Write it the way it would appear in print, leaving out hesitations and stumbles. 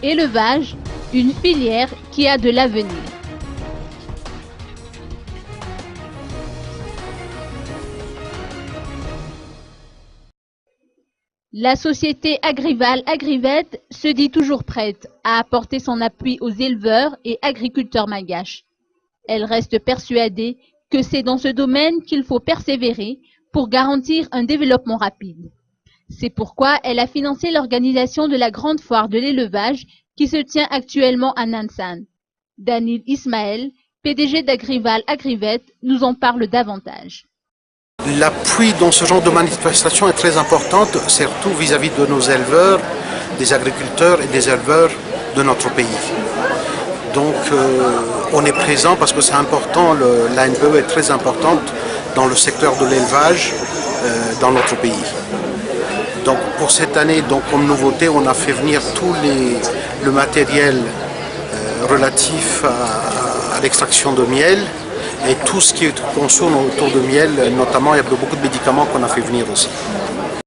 Élevage, une filière qui a de l'avenir. La société Agrival Agrivet se dit toujours prête à apporter son appui aux éleveurs et agriculteurs malgaches. Elle reste persuadée que c'est dans ce domaine qu'il faut persévérer pour garantir un développement rapide. C'est pourquoi elle a financé l'organisation de la grande foire de l'élevage qui se tient actuellement à Nansan. Daniel Ismaël, PDG d'Agrival Agrivet, nous en parle davantage. L'appui dans ce genre de manifestation est très important, surtout vis-à-vis de nos éleveurs, des agriculteurs et des éleveurs de notre pays. Donc on est présent parce que c'est important, l'ANPE est très importante dans le secteur de l'élevage dans notre pays. Donc pour cette année, comme nouveauté, on a fait venir tout le matériel relatif à l'extraction de miel et tout ce qui est consomme autour de miel, notamment il y a beaucoup de médicaments qu'on a fait venir aussi.